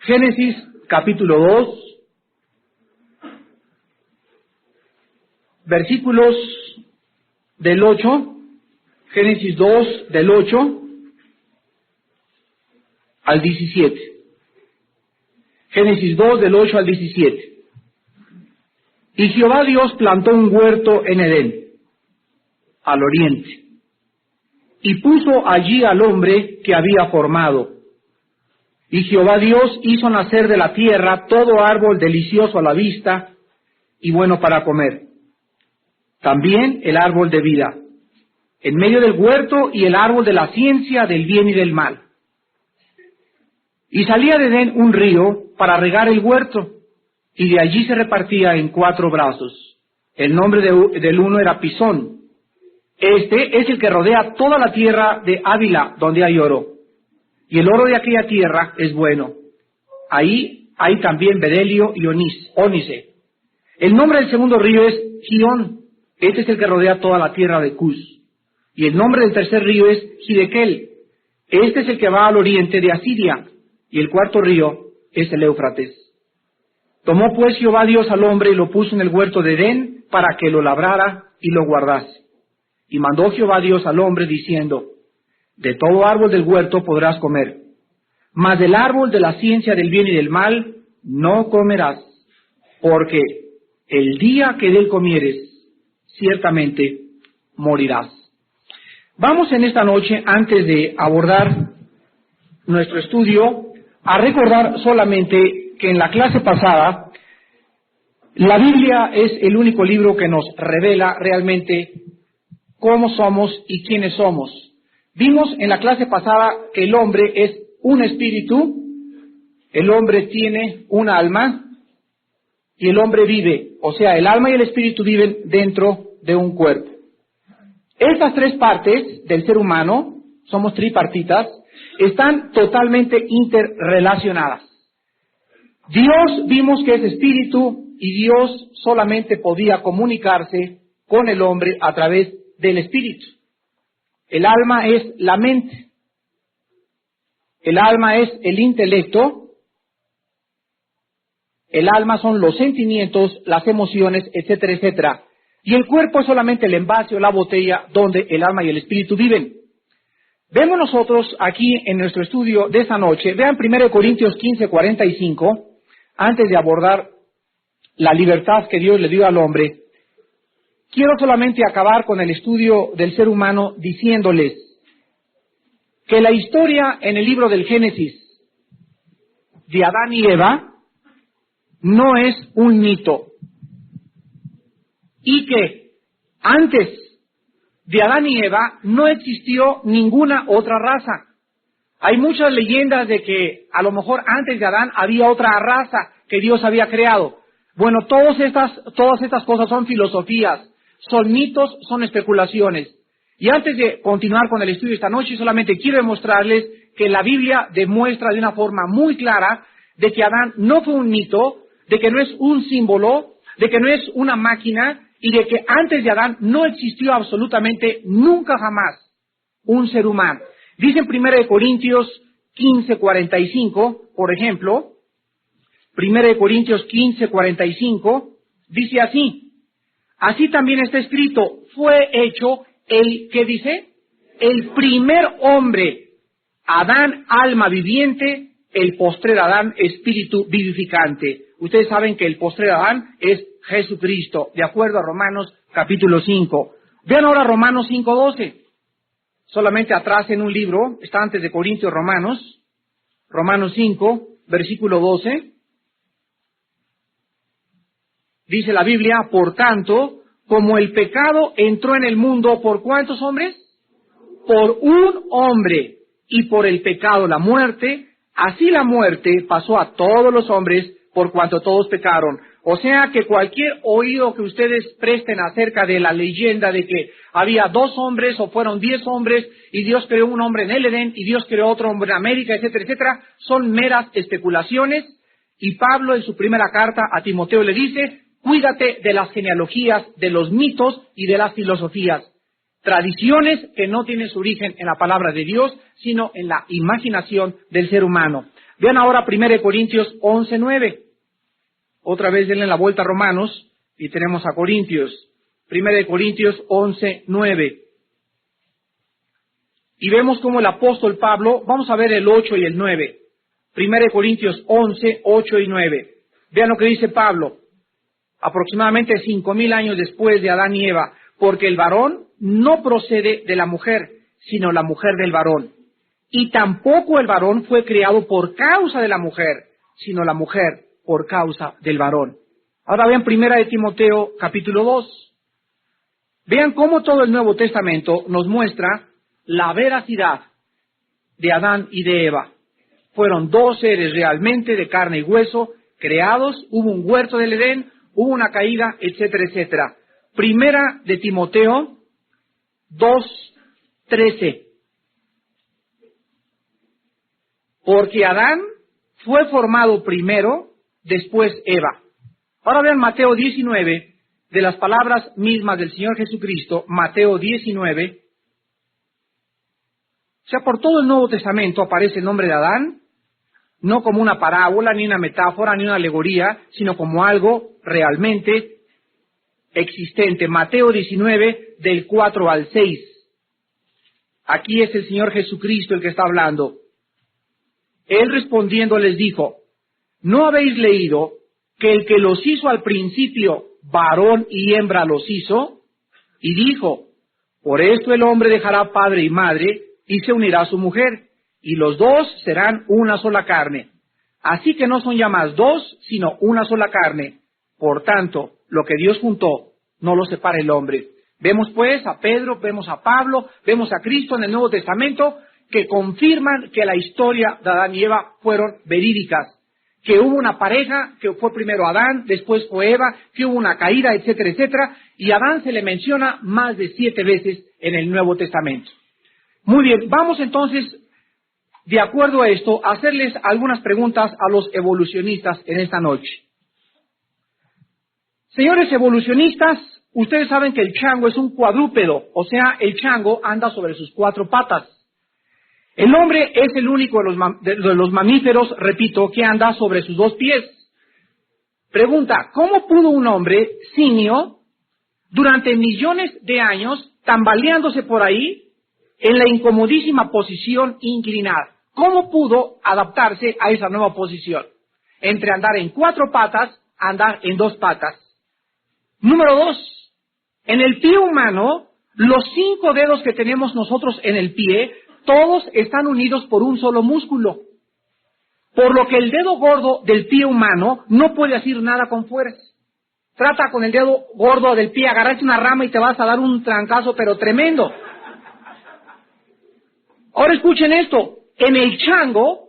Génesis capítulo 2, versículos del 8, Génesis 2 del 8 al 17. Génesis 2 del 8 al 17. Y Jehová Dios plantó un huerto en Edén, al oriente, y puso allí al hombre que había formado. Y Jehová Dios hizo nacer de la tierra todo árbol delicioso a la vista y bueno para comer, también el árbol de vida, en medio del huerto, y el árbol de la ciencia del bien y del mal. Y salía de Edén un río para regar el huerto, y de allí se repartía en 4 brazos. El nombre del uno era Pisón. Este es el que rodea toda la tierra de Ávila, donde hay oro. Y el oro de aquella tierra es bueno. Ahí hay también bedelio y ónice. El nombre del segundo río es Gihón. Este es el que rodea toda la tierra de Cus. Y el nombre del tercer río es Hidekel. Este es el que va al oriente de Asiria. Y el cuarto río es el Éufrates. Tomó pues Jehová Dios al hombre y lo puso en el huerto de Edén para que lo labrara y lo guardase. Y mandó Jehová Dios al hombre diciendo: de todo árbol del huerto podrás comer, mas del árbol de la ciencia del bien y del mal no comerás, porque el día que de él comieres, ciertamente morirás. Vamos en esta noche, antes de abordar nuestro estudio, a recordar solamente que en la clase pasada, la Biblia es el único libro que nos revela realmente cómo somos y quiénes somos. Vimos en la clase pasada que el hombre es un espíritu, el hombre tiene un alma y el hombre vive, o sea, el alma y el espíritu viven dentro de un cuerpo. Estas 3 partes del ser humano, somos tripartitas, están totalmente interrelacionadas. Dios vimos que es espíritu y Dios solamente podía comunicarse con el hombre a través del espíritu. El alma es la mente, el alma es el intelecto, el alma son los sentimientos, las emociones, etcétera, etcétera. Y el cuerpo es solamente el envase o la botella donde el alma y el espíritu viven. Vemos nosotros aquí en nuestro estudio de esta noche, vean 1 Corintios 15:45, antes de abordar la libertad que Dios le dio al hombre. Quiero solamente acabar con el estudio del ser humano diciéndoles que la historia en el libro del Génesis de Adán y Eva no es un mito, y que antes de Adán y Eva no existió ninguna otra raza. Hay muchas leyendas de que a lo mejor antes de Adán había otra raza que Dios había creado. Bueno, todas estas cosas son filosofías, son mitos, son especulaciones. Y antes de continuar con el estudio esta noche, solamente quiero demostrarles que la Biblia demuestra de una forma muy clara de que Adán no fue un mito, de que no es un símbolo, de que no es una máquina, y de que antes de Adán no existió absolutamente nunca jamás un ser humano. Dice en 1 Corintios 15:45, por ejemplo, 1 Corintios 15:45, dice así: así también está escrito, fue hecho el, ¿qué dice? El primer hombre, Adán, alma viviente, el postrer Adán, espíritu vivificante. Ustedes saben que el postrer Adán es Jesucristo, de acuerdo a Romanos capítulo 5. Vean ahora Romanos 5:12. Solamente atrás en un libro, está antes de Corintios Romanos 5, versículo 12. Dice la Biblia: por tanto, como el pecado entró en el mundo, ¿por cuántos hombres? Por un hombre, y por el pecado la muerte, así la muerte pasó a todos los hombres, por cuanto todos pecaron. O sea que cualquier oído que ustedes presten acerca de la leyenda de que había 2 hombres o fueron 10 hombres y Dios creó un hombre en el Edén y Dios creó otro hombre en América, etcétera, etcétera, son meras especulaciones. Y Pablo en su primera carta a Timoteo le dice: cuídate de las genealogías, de los mitos y de las filosofías. Tradiciones que no tienen su origen en la palabra de Dios, sino en la imaginación del ser humano. Vean ahora 1 Corintios 11:9. Otra vez denle la vuelta a Romanos y tenemos a Corintios. 1 Corintios 11:9. Y vemos como el apóstol Pablo, vamos a ver el 8 y el 9. 1 Corintios 11, 8 y 9. Vean lo que dice Pablo. Aproximadamente 5,000 años después de Adán y Eva. Porque el varón no procede de la mujer, sino la mujer del varón. Y tampoco el varón fue creado por causa de la mujer, sino la mujer por causa del varón. Ahora vean 1 Timoteo capítulo 2. Vean cómo todo el Nuevo Testamento nos muestra la veracidad de Adán y de Eva. Fueron dos seres realmente de carne y hueso, creados, hubo un huerto del Edén, hubo una caída, etcétera, etcétera. 1 Timoteo 2:13. Porque Adán fue formado primero, después Eva. Ahora vean Mateo 19, de las palabras mismas del Señor Jesucristo, Mateo 19. O sea, por todo el Nuevo Testamento aparece el nombre de Adán, no como una parábola, ni una metáfora, ni una alegoría, sino como algo realmente existente. Mateo 19, del 4 al 6. Aquí es el Señor Jesucristo el que está hablando. Él respondiendo les dijo, ¿no habéis leído que el que los hizo al principio, varón y hembra los hizo? Y dijo, por esto el hombre dejará padre y madre, y se unirá a su mujer, y los dos serán una sola carne. Así que no son ya más dos, sino una sola carne. Por tanto, lo que Dios juntó, no lo separa el hombre. Vemos pues a Pedro, vemos a Pablo, vemos a Cristo en el Nuevo Testamento, que confirman que la historia de Adán y Eva fueron verídicas. Que hubo una pareja, que fue primero Adán, después fue Eva, que hubo una caída, etcétera, etcétera. Y a Adán se le menciona más de 7 veces en el Nuevo Testamento. Muy bien, vamos entonces, de acuerdo a esto, a hacerles algunas preguntas a los evolucionistas en esta noche. Señores evolucionistas, ustedes saben que el chango es un cuadrúpedo, o sea, el chango anda sobre sus 4 patas. El hombre es el único de los mamíferos, repito, que anda sobre sus 2 pies. Pregunta, ¿cómo pudo un hombre simio, durante millones de años, tambaleándose por ahí, en la incomodísima posición inclinada? ¿Cómo pudo adaptarse a esa nueva posición? Entre andar en 4 patas, andar en 2 patas. Número 2, en el pie humano, los 5 dedos que tenemos nosotros en el pie, todos están unidos por un solo músculo. Por lo que el dedo gordo del pie humano no puede hacer nada con fuerza. Trata con el dedo gordo del pie, agarrarte una rama y te vas a dar un trancazo, pero tremendo. Ahora escuchen esto, en el chango,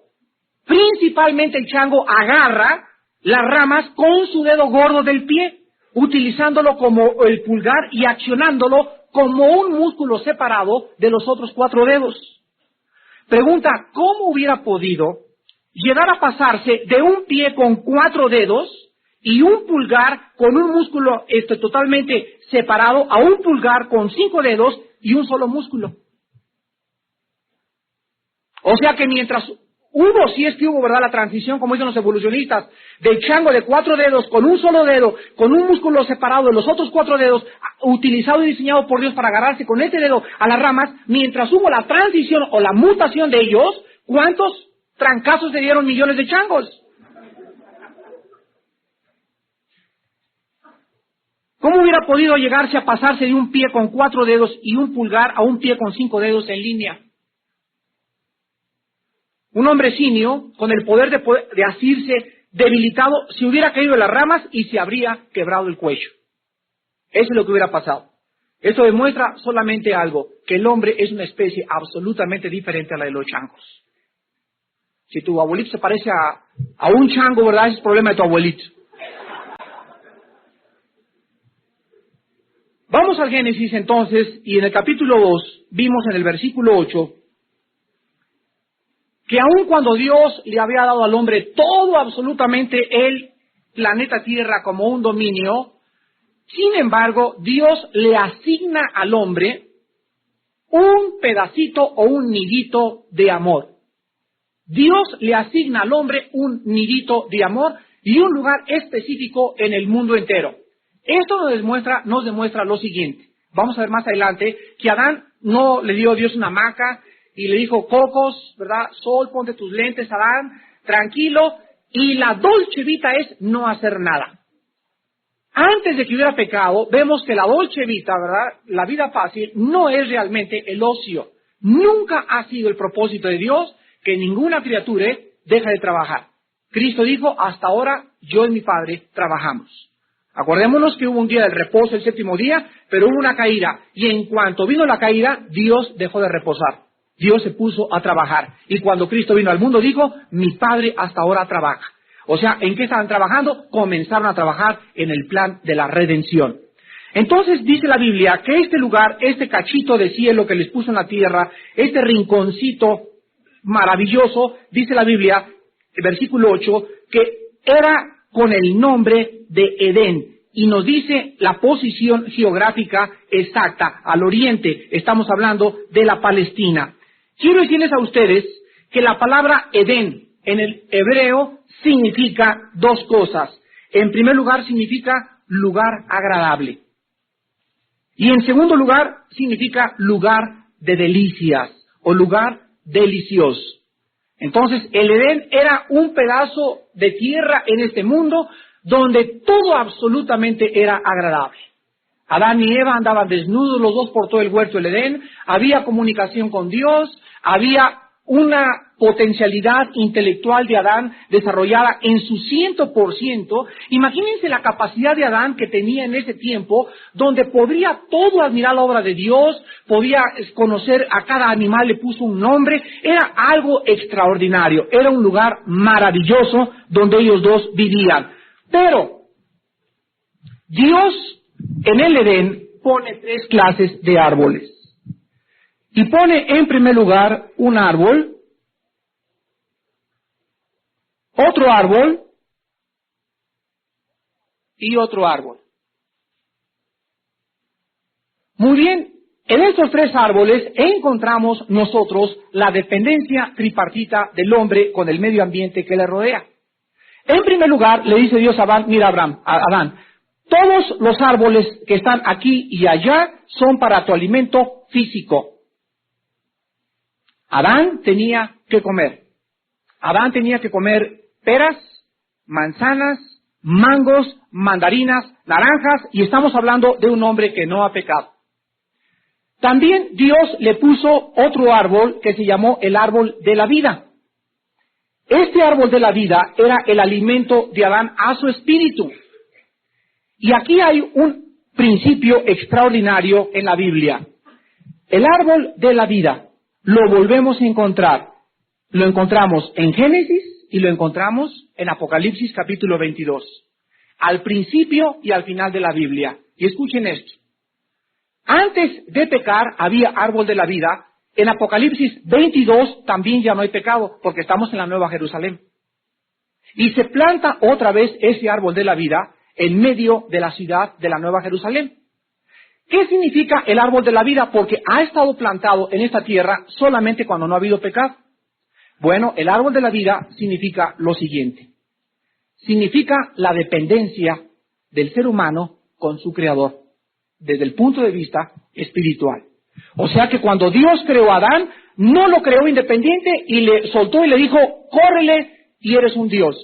principalmente el chango agarra las ramas con su dedo gordo del pie, utilizándolo como el pulgar y accionándolo como un músculo separado de los otros 4 dedos. Pregunta, ¿cómo hubiera podido llegar a pasarse de un pie con 4 dedos y un pulgar con un músculo totalmente separado a un pulgar con 5 dedos y un solo músculo? O sea que mientras hubo, si es que hubo, ¿verdad?, la transición, como dicen los evolucionistas, del chango de 4 dedos, con un solo dedo, con un músculo separado de los otros 4 dedos, utilizado y diseñado por Dios para agarrarse con este dedo a las ramas, mientras hubo la transición o la mutación de ellos, ¿cuántos trancazos le dieron millones de changos? ¿Cómo hubiera podido llegarse a pasarse de un pie con 4 dedos y un pulgar a un pie con 5 dedos en línea? Un hombre simio, con el poder de asirse debilitado, se hubiera caído de las ramas y se habría quebrado el cuello. Eso es lo que hubiera pasado. Esto demuestra solamente algo, que el hombre es una especie absolutamente diferente a la de los changos. Si tu abuelito se parece a un chango, ¿verdad? Ese es el problema de tu abuelito. Vamos al Génesis entonces, y en el capítulo 2, vimos en el versículo 8, que aun cuando Dios le había dado al hombre todo absolutamente el planeta Tierra como un dominio, sin embargo, Dios le asigna al hombre un pedacito o un nidito de amor. Dios le asigna al hombre un nidito de amor y un lugar específico en el mundo entero. Esto nos demuestra lo siguiente. Vamos a ver más adelante que Adán no le dio a Dios una hamaca y le dijo, Cocos, ¿verdad? Sol, ponte tus lentes, Adán, tranquilo. Y la dolce vita es no hacer nada. Antes de que hubiera pecado, vemos que la dolce vita, ¿verdad? La vida fácil no es realmente el ocio. Nunca ha sido el propósito de Dios que ninguna criatura deje de trabajar. Cristo dijo, hasta ahora yo y mi Padre trabajamos. Acordémonos que hubo un día del reposo, el séptimo día, pero hubo una caída. Y en cuanto vino la caída, Dios dejó de reposar. Dios se puso a trabajar. Y cuando Cristo vino al mundo, dijo, mi Padre hasta ahora trabaja. O sea, ¿en qué estaban trabajando? Comenzaron a trabajar en el plan de la redención. Entonces dice la Biblia que este lugar, este cachito de cielo que les puso en la tierra, este rinconcito maravilloso, dice la Biblia, versículo 8, que era con el nombre de Edén. Y nos dice la posición geográfica exacta, al oriente. Estamos hablando de la Palestina. Quiero decirles a ustedes que la palabra Edén en el hebreo significa dos cosas. En primer lugar, significa lugar agradable. Y en segundo lugar, significa lugar de delicias o lugar delicioso. Entonces, el Edén era un pedazo de tierra en este mundo donde todo absolutamente era agradable. Adán y Eva andaban desnudos los dos por todo el huerto del Edén, había comunicación con Dios, había una potencialidad intelectual de Adán desarrollada en su 100%. Imagínense la capacidad de Adán que tenía en ese tiempo, donde podría todo admirar la obra de Dios, podía conocer a cada animal, le puso un nombre, era algo extraordinario, era un lugar maravilloso donde ellos dos vivían. Pero Dios en el Edén pone tres clases de árboles. Y pone en primer lugar un árbol, otro árbol y otro árbol. Muy bien, en estos tres árboles encontramos nosotros la dependencia tripartita del hombre con el medio ambiente que le rodea. En primer lugar, le dice Dios a Adán, mira Adán, todos los árboles que están aquí y allá son para tu alimento físico. Adán tenía que comer. Adán tenía que comer peras, manzanas, mangos, mandarinas, naranjas, y estamos hablando de un hombre que no ha pecado. También Dios le puso otro árbol que se llamó el árbol de la vida. Este árbol de la vida era el alimento de Adán a su espíritu. Y aquí hay un principio extraordinario en la Biblia. El árbol de la vida lo volvemos a encontrar. Lo encontramos en Génesis y lo encontramos en Apocalipsis capítulo 22. Al principio y al final de la Biblia. Y escuchen esto. Antes de pecar había árbol de la vida. En Apocalipsis 22 también ya no hay pecado porque estamos en la Nueva Jerusalén. Y se planta otra vez ese árbol de la vida en medio de la ciudad de la Nueva Jerusalén. ¿Qué significa el árbol de la vida? Porque ha estado plantado en esta tierra solamente cuando no ha habido pecado. Bueno, el árbol de la vida significa lo siguiente. Significa la dependencia del ser humano con su Creador, desde el punto de vista espiritual. O sea que cuando Dios creó a Adán, no lo creó independiente y le soltó y le dijo, córrele y eres un Dios.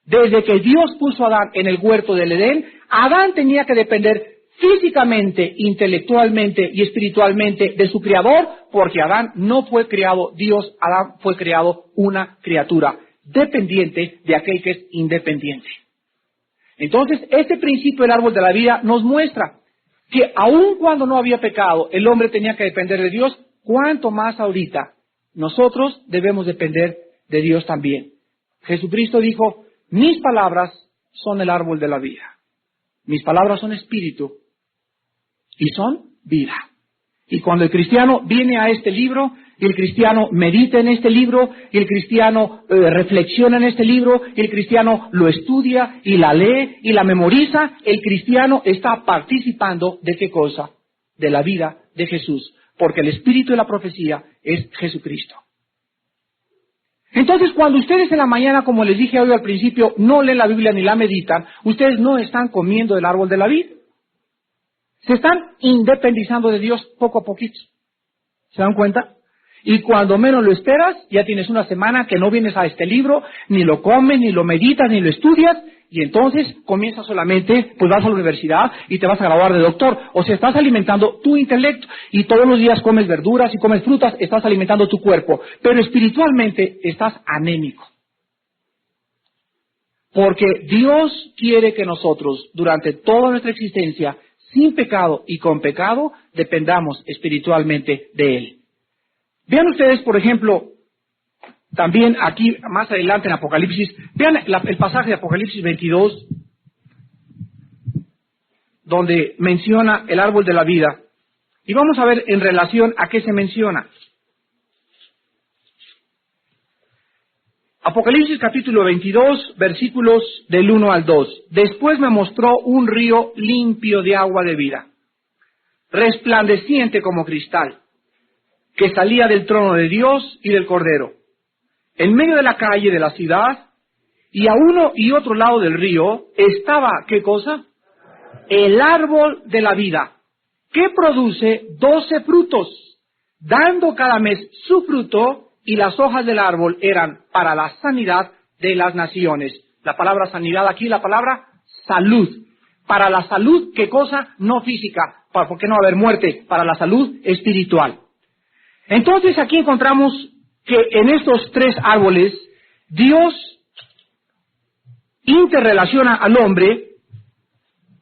Desde que Dios puso a Adán en el huerto del Edén, Adán tenía que depender físicamente, intelectualmente y espiritualmente de su Creador, porque Adán no fue creado Dios, Adán fue creado una criatura dependiente de aquel que es independiente. Entonces, este principio del árbol de la vida nos muestra que aun cuando no había pecado, el hombre tenía que depender de Dios, cuanto más ahorita nosotros debemos depender de Dios también. Jesucristo dijo, mis palabras son el árbol de la vida. Mis palabras son espíritu y son vida. Y cuando el cristiano viene a este libro, y el cristiano medita en este libro, y el cristiano reflexiona en este libro, y el cristiano lo estudia, y la lee, y la memoriza, el cristiano está participando ¿de qué cosa? De la vida de Jesús, porque el espíritu de la profecía es Jesucristo. Entonces, cuando ustedes en la mañana, como les dije hoy al principio, no leen la Biblia ni la meditan, ustedes no están comiendo del árbol de la vida. Se están independizando de Dios poco a poquito. ¿Se dan cuenta? Y cuando menos lo esperas, ya tienes una semana que no vienes a este libro, ni lo comes, ni lo meditas, ni lo estudias, y entonces comienzas solamente, pues vas a la universidad y te vas a graduar de doctor. O sea, estás alimentando tu intelecto, y todos los días comes verduras y comes frutas, estás alimentando tu cuerpo. Pero espiritualmente estás anémico. Porque Dios quiere que nosotros, durante toda nuestra existencia, sin pecado y con pecado, dependamos espiritualmente de Él. Vean ustedes, por ejemplo, también aquí más adelante en Apocalipsis, vean el pasaje de Apocalipsis 22, donde menciona el árbol de la vida. Y vamos a ver en relación a qué se menciona. Apocalipsis capítulo 22, versículos del 1 al 2. Después me mostró un río limpio de agua de vida, resplandeciente como cristal, que salía del trono de Dios y del Cordero. En medio de la calle de la ciudad, y a uno y otro lado del río, estaba, ¿qué cosa? El árbol de la vida, que produce 12 frutos, dando cada mes su fruto, y las hojas del árbol eran para la sanidad de las naciones. La palabra sanidad aquí, la palabra salud. Para la salud, ¿qué cosa? No física, ¿por qué no va a haber muerte? Para la salud espiritual. Entonces aquí encontramos que en estos tres árboles, Dios interrelaciona al hombre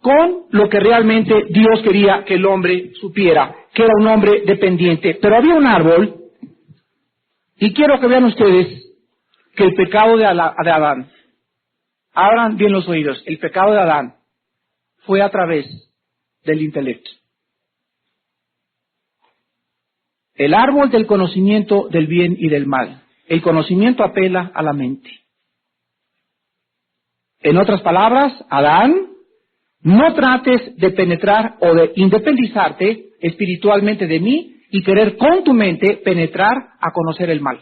con lo que realmente Dios quería que el hombre supiera, que era un hombre dependiente. Pero había un árbol, y quiero que vean ustedes que el pecado de Adán, abran bien los oídos, el pecado de Adán fue a través del intelecto. El árbol del conocimiento del bien y del mal. El conocimiento apela a la mente. En otras palabras, Adán, no trates de penetrar o de independizarte espiritualmente de mí y querer con tu mente penetrar a conocer el mal.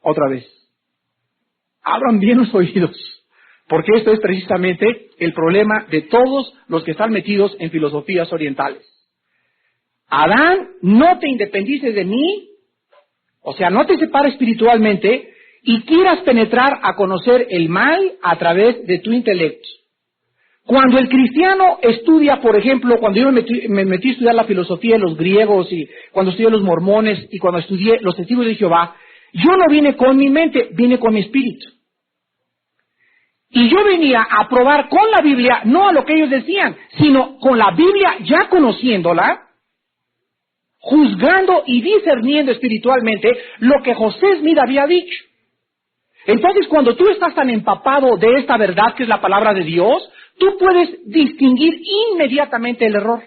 Otra vez. Abran bien los oídos, porque esto es precisamente el problema de todos los que están metidos en filosofías orientales. Adán, no te independices de mí, o sea, no te separes espiritualmente y quieras penetrar a conocer el mal a través de tu intelecto. Cuando el cristiano estudia, por ejemplo, cuando yo me metí a estudiar la filosofía de los griegos y cuando estudié los mormones y cuando estudié los testigos de Jehová, yo no vine con mi mente, vine con mi espíritu. Y yo venía a probar con la Biblia, no a lo que ellos decían, sino con la Biblia ya conociéndola, juzgando y discerniendo espiritualmente lo que José Smith había dicho. Entonces, cuando tú estás tan empapado de esta verdad que es la palabra de Dios, tú puedes distinguir inmediatamente el error.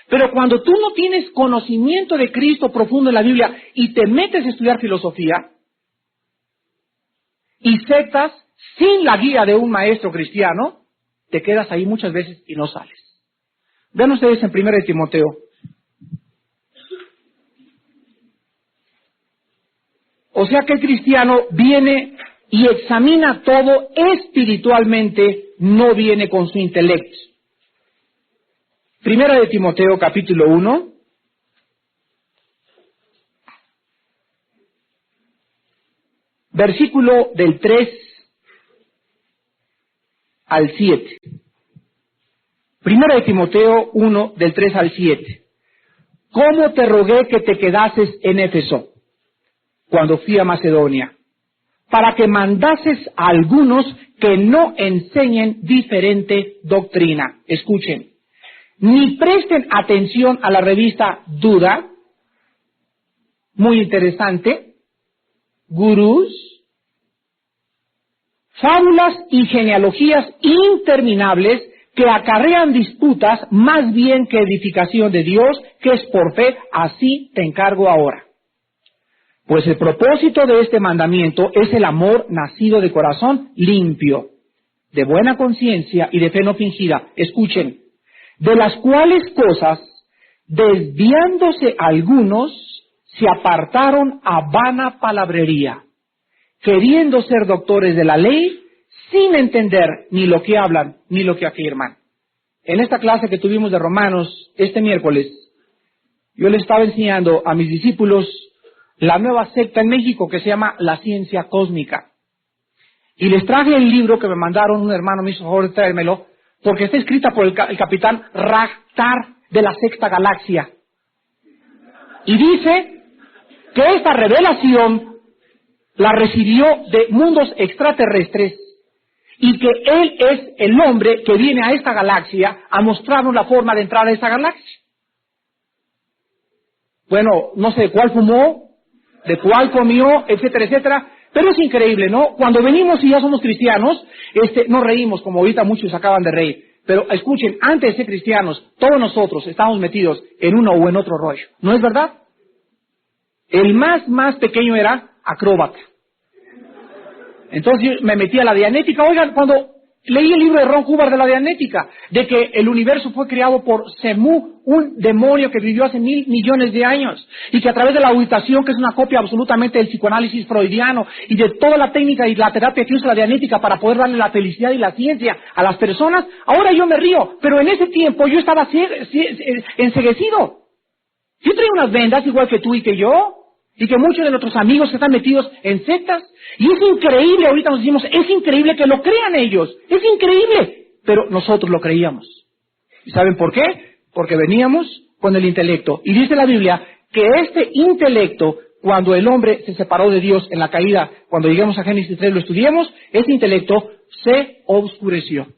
Pero cuando tú no tienes conocimiento de Cristo profundo en la Biblia y te metes a estudiar filosofía y sectas sin la guía de un maestro cristiano, te quedas ahí muchas veces y no sales. Vean ustedes en 1 Timoteo. O sea que el cristiano viene y examina todo espiritualmente, no viene con su intelecto. 1 Timoteo capítulo 1. Versículo del 3 al 7. 1 Timoteo 1 del 3 al 7. ¿Cómo te rogué que te quedases en Éfeso cuando fui a Macedonia? Para que mandases a algunos que no enseñen diferente doctrina. Escuchen. Ni presten atención a la revista Duda, muy interesante, gurús, fábulas y genealogías interminables que acarrean disputas más bien que edificación de Dios, que es por fe, así te encargo ahora. Pues el propósito de este mandamiento es el amor nacido de corazón limpio, de buena conciencia y de fe no fingida. Escuchen, de las cuales cosas, desviándose algunos, se apartaron a vana palabrería, queriendo ser doctores de la ley, sin entender ni lo que hablan ni lo que afirman. En esta clase que tuvimos de Romanos este miércoles, yo les estaba enseñando a mis discípulos la nueva secta en México que se llama la ciencia cósmica. Y les traje el libro que me mandaron, un hermano me hizo favor de traérmelo, porque está escrita por el capitán Ragtar de la sexta galaxia. Y dice que esta revelación la recibió de mundos extraterrestres y que él es el hombre que viene a esta galaxia a mostrarnos la forma de entrar a esta galaxia. Bueno, no sé de cuál fumó, de cuál comió, etcétera, etcétera, pero es increíble, ¿no? Cuando venimos y ya somos cristianos, nos reímos, como ahorita muchos acaban de reír, pero escuchen, antes de ser cristianos, todos nosotros estamos metidos en uno o en otro rollo, ¿no es verdad? El más pequeño era acróbata. Entonces yo me metí a la dianética. Oigan, cuando leí el libro de Ron Hubbard de la dianética, de que el universo fue creado por Semú, un demonio que vivió hace 1,000 millones de años, y que a través de la auditación, que es una copia absolutamente del psicoanálisis freudiano, y de toda la técnica y la terapia que usa la dianética para poder darle la felicidad y la ciencia a las personas, ahora yo me río, pero en ese tiempo yo estaba enceguecido. Yo traía unas vendas igual que tú y que yo, y que muchos de nuestros amigos que están metidos en sectas, y es increíble, ahorita nos decimos, es increíble que lo crean ellos, es increíble, pero nosotros lo creíamos. ¿Y saben por qué? Porque veníamos con el intelecto, y dice la Biblia que este intelecto, cuando el hombre se separó de Dios en la caída, cuando lleguemos a Génesis 3 lo estudiemos, ese intelecto se oscureció.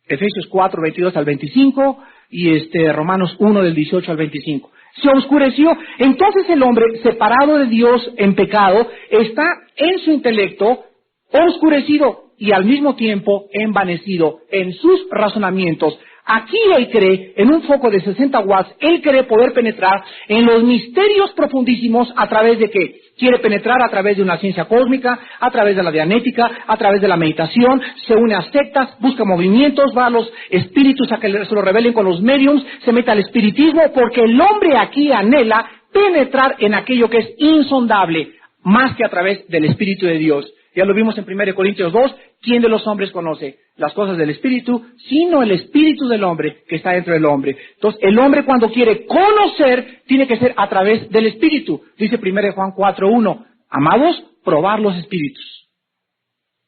Efesios 4, 22 al 25, y Romanos 1 del 18 al 25. Se oscureció. Entonces el hombre, separado de Dios en pecado, está en su intelecto oscurecido y al mismo tiempo envanecido en sus razonamientos. Aquí él cree, en un foco de 60 watts, él cree poder penetrar en los misterios profundísimos a través de ¿qué? Quiere penetrar a través de una ciencia cósmica, a través de la dianética, a través de la meditación, se une a sectas, busca movimientos, va a los espíritus a que se lo revelen con los mediums, se mete al espiritismo, porque el hombre aquí anhela penetrar en aquello que es insondable, más que a través del Espíritu de Dios. Ya lo vimos en 1 Corintios 2, ¿quién de los hombres conoce las cosas del Espíritu? Sino el Espíritu del hombre que está dentro del hombre. Entonces, el hombre cuando quiere conocer, tiene que ser a través del Espíritu. Dice 1 Juan 4:1, amados, probar los espíritus.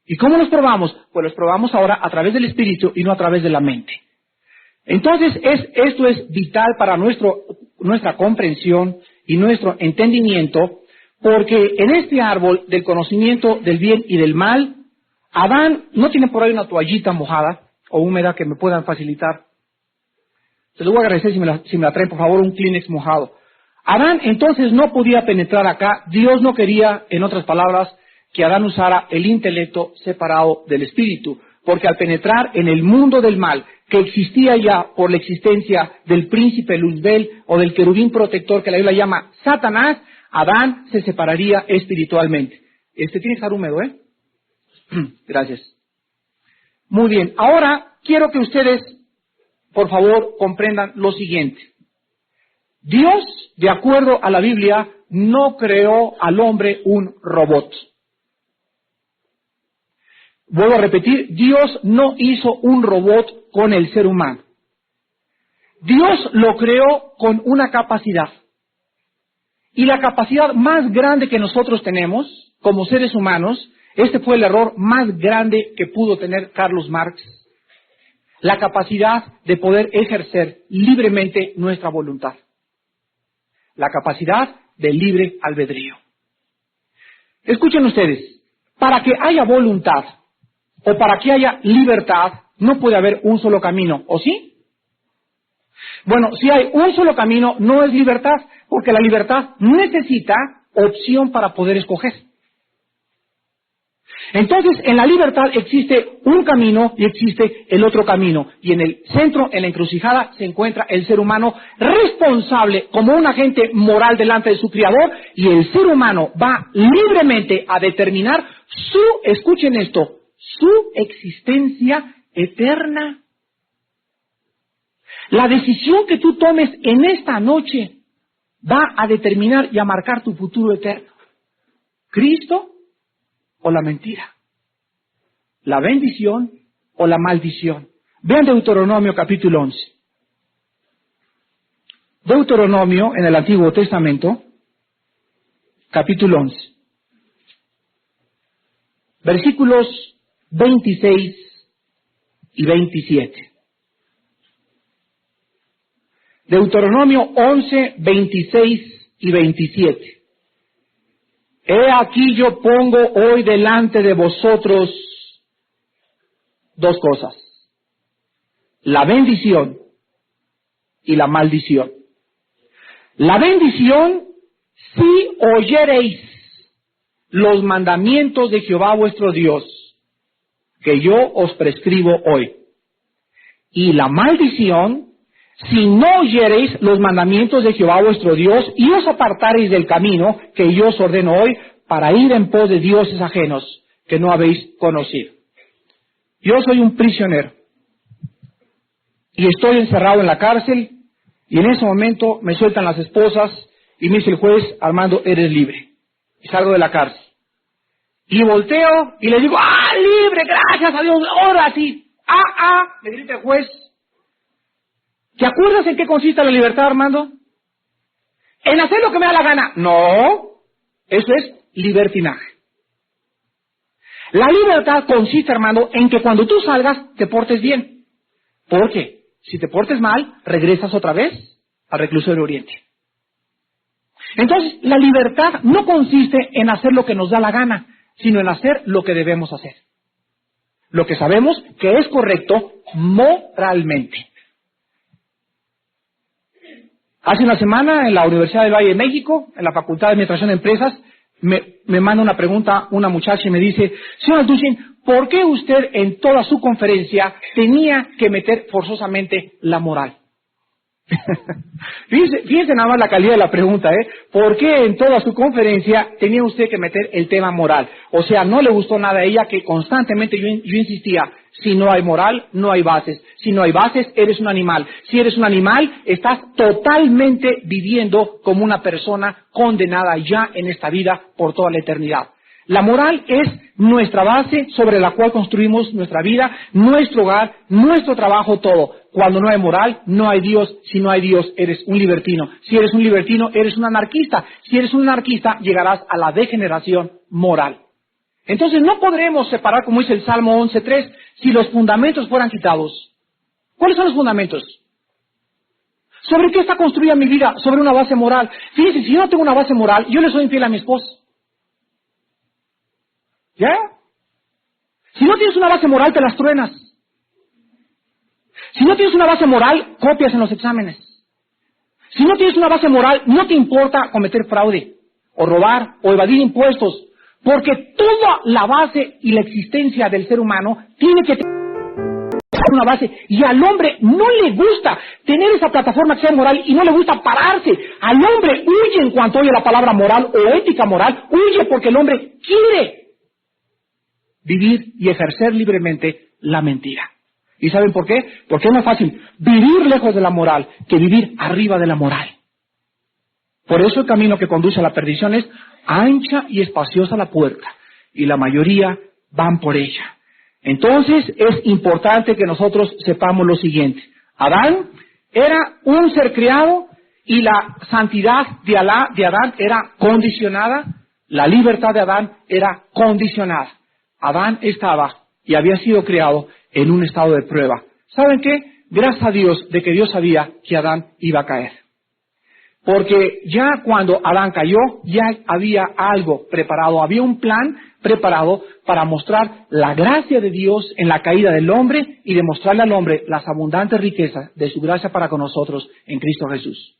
¿Y cómo los probamos? Pues los probamos ahora a través del Espíritu y no a través de la mente. Entonces, esto es vital para nuestra comprensión y nuestro entendimiento, porque en este árbol del conocimiento del bien y del mal, Adán, ¿no tiene por ahí una toallita mojada o húmeda que me puedan facilitar? Se lo voy a agradecer si me la traen, por favor, un Kleenex mojado. Adán entonces no podía penetrar acá. Dios no quería, en otras palabras, que Adán usara el intelecto separado del espíritu, porque al penetrar en el mundo del mal, que existía ya por la existencia del príncipe Luzbel o del querubín protector que la Biblia llama Satanás, Adán se separaría espiritualmente. Tiene que estar húmedo, ¿eh? Gracias. Muy bien. Ahora quiero que ustedes, por favor, comprendan lo siguiente. Dios, de acuerdo a la Biblia, no creó al hombre un robot. Vuelvo a repetir, Dios no hizo un robot con el ser humano. Dios lo creó con una capacidad. Y la capacidad más grande que nosotros tenemos como seres humanos, este fue el error más grande que pudo tener Carlos Marx, la capacidad de poder ejercer libremente nuestra voluntad, la capacidad del libre albedrío. Escuchen ustedes, para que haya voluntad o para que haya libertad, no puede haber un solo camino, ¿o sí? Bueno, si hay un solo camino, no es libertad, porque la libertad necesita opción para poder escoger. Entonces, en la libertad existe un camino y existe el otro camino. Y en el centro, en la encrucijada, se encuentra el ser humano responsable como un agente moral delante de su Creador, y el ser humano va libremente a determinar escuchen esto, su existencia eterna. La decisión que tú tomes en esta noche va a determinar y a marcar tu futuro eterno. ¿Cristo o la mentira? ¿La bendición o la maldición? Vean Deuteronomio capítulo 11. Deuteronomio en el Antiguo Testamento, capítulo 11. Versículos 26 y 27. Deuteronomio 11, 26 y 27. He aquí yo pongo hoy delante de vosotros dos cosas: la bendición y la maldición. La bendición, si oyereis los mandamientos de Jehová vuestro Dios, que yo os prescribo hoy. Y la maldición, si no oyereis los mandamientos de Jehová vuestro Dios, y os apartareis del camino que yo os ordeno hoy, para ir en pos de dioses ajenos que no habéis conocido. Yo soy un prisionero, y estoy encerrado en la cárcel, y en ese momento me sueltan las esposas, y me dice el juez: Armando, eres libre. Y salgo de la cárcel. Y volteo, y le digo: ¡ah, libre! ¡Gracias a Dios! ¡Ahora sí! Me grita el juez. ¿Te acuerdas en qué consiste la libertad, Armando? En hacer lo que me da la gana. No, eso es libertinaje. La libertad consiste, Armando, en que cuando tú salgas te portes bien. Porque si te portes mal, regresas otra vez al reclusorio Oriente. Entonces, la libertad no consiste en hacer lo que nos da la gana, sino en hacer lo que debemos hacer. Lo que sabemos que es correcto moralmente. Hace una semana en la Universidad del Valle de México, en la Facultad de Administración de Empresas, me manda una pregunta una muchacha y me dice: señor Altuchin, ¿por qué usted en toda su conferencia tenía que meter forzosamente la moral? Fíjense nada más la calidad de la pregunta, ¿por qué en toda su conferencia tenía usted que meter el tema moral? O sea, no le gustó nada a ella que constantemente yo insistía: si no hay moral, no hay bases. Si no hay bases, eres un animal. Si eres un animal, estás totalmente viviendo como una persona condenada ya en esta vida por toda la eternidad. La moral es nuestra base sobre la cual construimos nuestra vida, nuestro hogar, nuestro trabajo, todo. Cuando no hay moral, no hay Dios. Si no hay Dios, eres un libertino. Si eres un libertino, eres un anarquista. Si eres un anarquista, llegarás a la degeneración moral. Entonces no podremos separar, como dice el Salmo 11.3, si los fundamentos fueran quitados. ¿Cuáles son los fundamentos? ¿Sobre qué está construida mi vida? Sobre una base moral. Fíjense, si yo no tengo una base moral, yo le soy infiel a mi esposa. ¿Ya? Si no tienes una base moral, te las truenas. Si no tienes una base moral, copias en los exámenes. Si no tienes una base moral, no te importa cometer fraude, o robar, o evadir impuestos, porque toda la base y la existencia del ser humano tiene que tener una base, y al hombre no le gusta tener esa plataforma que sea moral, y no le gusta pararse. Al hombre huye en cuanto oye la palabra moral o ética moral, huye porque el hombre quiere vivir y ejercer libremente la mentira. ¿Y saben por qué? Porque es más fácil vivir lejos de la moral que vivir arriba de la moral. Por eso el camino que conduce a la perdición es ancha y espaciosa la puerta, y la mayoría van por ella. Entonces es importante que nosotros sepamos lo siguiente: Adán era un ser creado, y la santidad de Adán era condicionada, la libertad de Adán era condicionada. Adán estaba y había sido creado en un estado de prueba. ¿Saben qué? Gracias a Dios de que Dios sabía que Adán iba a caer. Porque ya cuando Adán cayó, ya había algo preparado, había un plan preparado para mostrar la gracia de Dios en la caída del hombre y demostrarle al hombre las abundantes riquezas de su gracia para con nosotros en Cristo Jesús.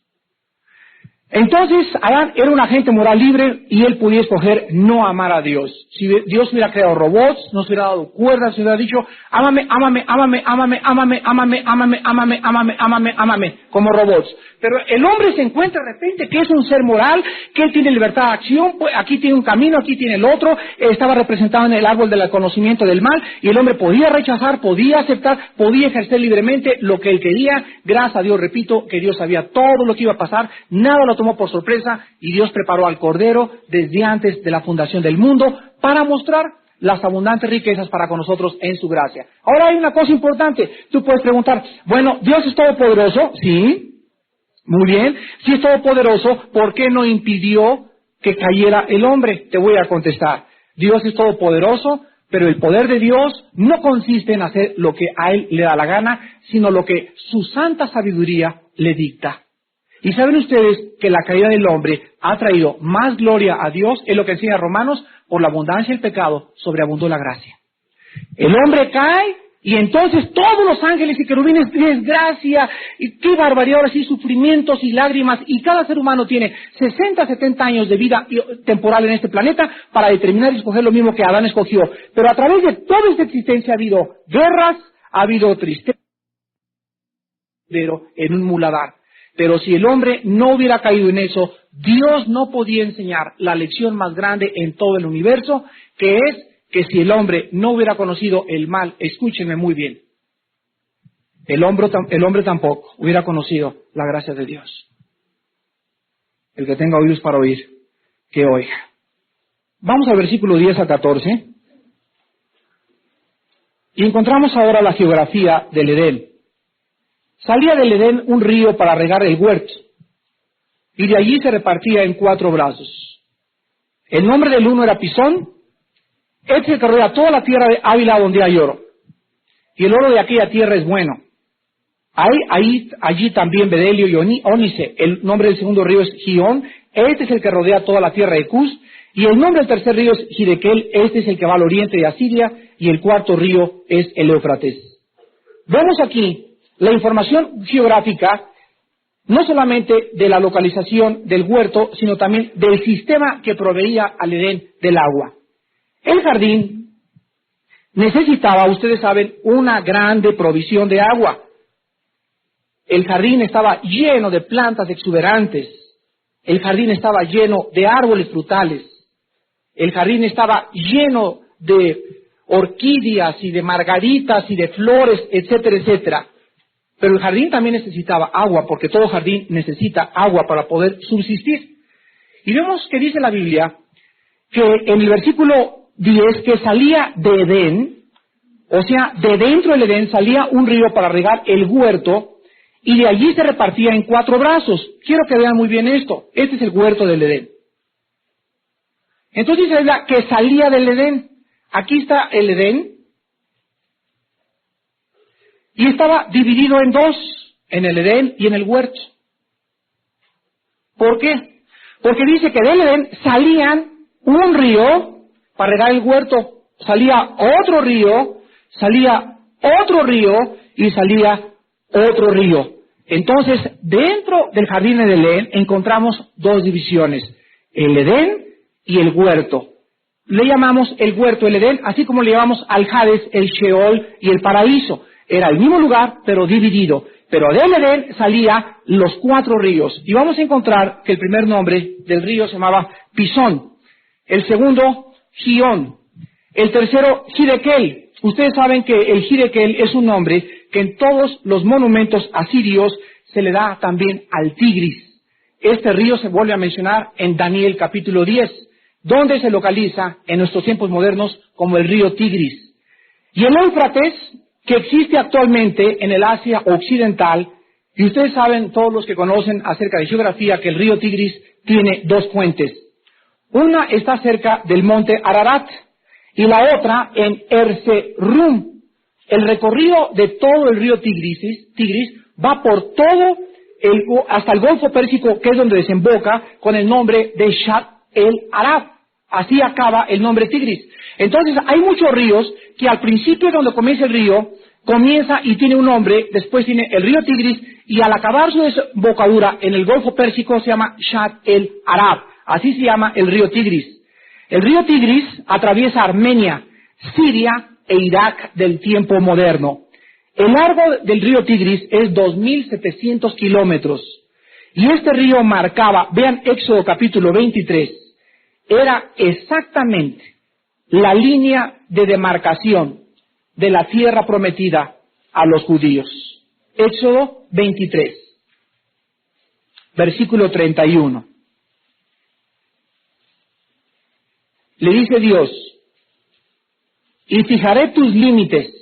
Entonces, Adán era un agente moral libre y él podía escoger no amar a Dios. Si Dios hubiera creado robots, nos hubiera dado cuerdas, hubiera dicho: ámame, ámame, ámame, ámame, ámame, ámame, ámame, ámame, ámame, ámame, ámame, como robots. Pero el hombre se encuentra de repente que es un ser moral, que él tiene libertad de acción, pues aquí tiene un camino, aquí tiene el otro, estaba representado en el árbol del conocimiento del mal, y el hombre podía rechazar, podía aceptar, podía ejercer libremente lo que él quería. Gracias a Dios, repito, que Dios sabía todo lo que iba a pasar, nada lo tomó por sorpresa y Dios preparó al Cordero desde antes de la fundación del mundo para mostrar las abundantes riquezas para con nosotros en su gracia. Ahora hay una cosa importante. Tú puedes preguntar, bueno, ¿Dios es todopoderoso? Sí. Muy bien. Si es todopoderoso, ¿por qué no impidió que cayera el hombre? Te voy a contestar. Dios es todopoderoso, pero el poder de Dios no consiste en hacer lo que a Él le da la gana, sino lo que su santa sabiduría le dicta. Y saben ustedes que la caída del hombre ha traído más gloria a Dios, es lo que enseña Romanos, por la abundancia del pecado sobreabundó la gracia. El hombre cae y entonces todos los ángeles y querubines tienen gracia y qué barbaridad, ahora sí, sufrimientos y lágrimas, y cada ser humano tiene 60, 70 años de vida temporal en este planeta para determinar y escoger lo mismo que Adán escogió. Pero a través de toda esta existencia ha habido guerras, ha habido tristeza en un muladar. Pero si el hombre no hubiera caído en eso, Dios no podía enseñar la lección más grande en todo el universo, que es que si el hombre no hubiera conocido el mal, escúchenme muy bien, el hombre tampoco hubiera conocido la gracia de Dios. El que tenga oídos para oír, que oiga. Vamos al versículo 10 a 14, y encontramos ahora la geografía del Edén. Salía del Edén un río para regar el huerto, y de allí se repartía en 4 brazos. El nombre del uno era Pisón. Este es el que rodea toda la tierra de Ávila donde hay oro, y el oro de aquella tierra es bueno. Allí también Bedelio y Ónice. El nombre del segundo río es Gihón. Este es el que rodea toda la tierra de Cus. Y el nombre del tercer río es Hidekel. Este es el que va al oriente de Asiria. Y el cuarto río es el Éufrates. Vemos aquí la información geográfica, no solamente de la localización del huerto, sino también del sistema que proveía al Edén del agua. El jardín necesitaba, ustedes saben, una grande provisión de agua. El jardín estaba lleno de plantas exuberantes. El jardín estaba lleno de árboles frutales. El jardín estaba lleno de orquídeas y de margaritas y de flores, etcétera, etcétera. Pero el jardín también necesitaba agua, porque todo jardín necesita agua para poder subsistir. Y vemos que dice la Biblia que en el versículo 10 que salía de Edén, o sea, de dentro del Edén salía un río para regar el huerto, y de allí se repartía en 4 brazos. Quiero que vean muy bien esto. Este es el huerto del Edén. Entonces dice la Biblia que salía del Edén. Aquí está el Edén, y estaba dividido en 2, en el Edén y en el huerto. ¿Por qué? Porque dice que del Edén salían un río para regar el huerto, salía otro río y salía otro río. Entonces, dentro del jardín del Edén encontramos 2 divisiones, el Edén y el huerto. Le llamamos el huerto el Edén, así como le llamamos al Hades el Sheol y el paraíso. Era el mismo lugar, pero dividido. Pero del Edén salía los 4 ríos. Y vamos a encontrar que el primer nombre del río se llamaba Pisón. El segundo, Gihón. El tercero, Hidekel. Ustedes saben que el Hidekel es un nombre que en todos los monumentos asirios se le da también al Tigris. Este río se vuelve a mencionar en Daniel capítulo 10, donde se localiza en nuestros tiempos modernos como el río Tigris. Y el Éufrates, que existe actualmente en el Asia Occidental, y ustedes saben, todos los que conocen acerca de geografía, que el río Tigris tiene 2 fuentes. Una está cerca del monte Ararat y la otra en Erzurum. El recorrido de todo el río Tigris va por todo hasta el Golfo Pérsico, que es donde desemboca con el nombre de Shatt el Arab. Así acaba el nombre Tigris. Entonces hay muchos ríos que al principio donde comienza el río, comienza y tiene un nombre, después tiene el río Tigris, y al acabar su desembocadura en el Golfo Pérsico se llama Shatt el Arab. Así se llama el río Tigris. El río Tigris atraviesa Armenia, Siria e Irak del tiempo moderno. El largo del río Tigris es 2.700 kilómetros. Y este río marcaba, vean Éxodo capítulo 23, era exactamente la línea de demarcación de la tierra prometida a los judíos. Éxodo 23. versículo 31. Le dice Dios, y fijaré tus límites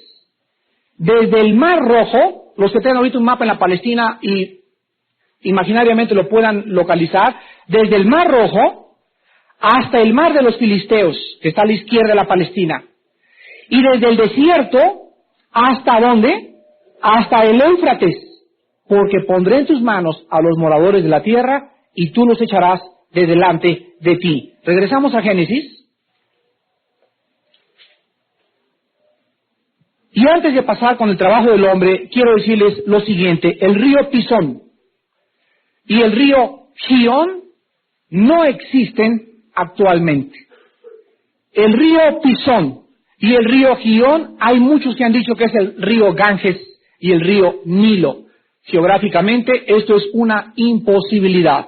desde el Mar Rojo. Los que tengan ahorita un mapa en la Palestina y imaginariamente lo puedan localizar, desde el Mar Rojo hasta el Mar de los Filisteos, que está a la izquierda de la Palestina, y desde el desierto hasta ¿dónde? Hasta el Éufrates, porque pondré en tus manos a los moradores de la tierra y tú los echarás de delante de ti. Regresamos a Génesis. Y antes de pasar con el trabajo del hombre, quiero decirles lo siguiente: el río Pisón y el río Gihón no existen actualmente. El río Pisón y el río Gihón, hay muchos que han dicho que es el río Ganges y el río Nilo. Geográficamente esto es una imposibilidad,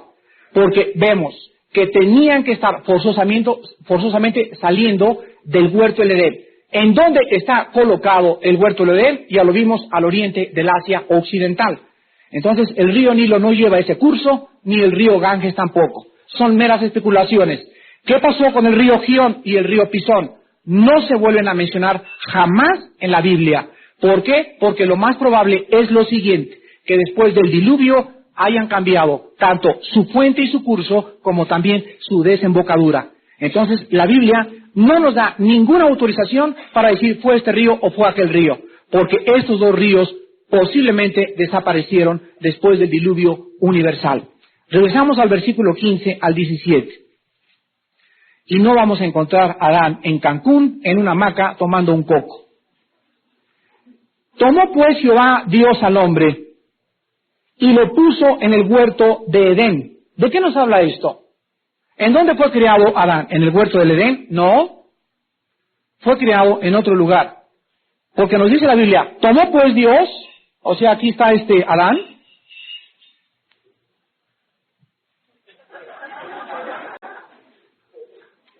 porque vemos que tenían que estar forzosamente saliendo del huerto del Edén. ¿En dónde está colocado el huerto del Edén? Ya lo vimos al oriente del Asia Occidental. Entonces el río Nilo no lleva ese curso, ni el río Ganges tampoco. Son meras especulaciones. ¿Qué pasó con el río Gihón y el río Pisón? No se vuelven a mencionar jamás en la Biblia. ¿Por qué? Porque lo más probable es lo siguiente: que después del diluvio hayan cambiado tanto su fuente y su curso, como también su desembocadura. Entonces la Biblia no nos da ninguna autorización para decir fue este río o fue aquel río, porque estos dos ríos posiblemente desaparecieron después del diluvio universal. Regresamos al versículo 15 al 17. Y no vamos a encontrar a Adán en Cancún, en una hamaca, tomando un coco. Tomó pues Jehová Dios al hombre y lo puso en el huerto de Edén. ¿De qué nos habla esto? ¿En dónde fue creado Adán? ¿En el huerto del Edén? No. Fue creado en otro lugar. Porque nos dice la Biblia, tomó pues Dios, o sea, aquí está Adán.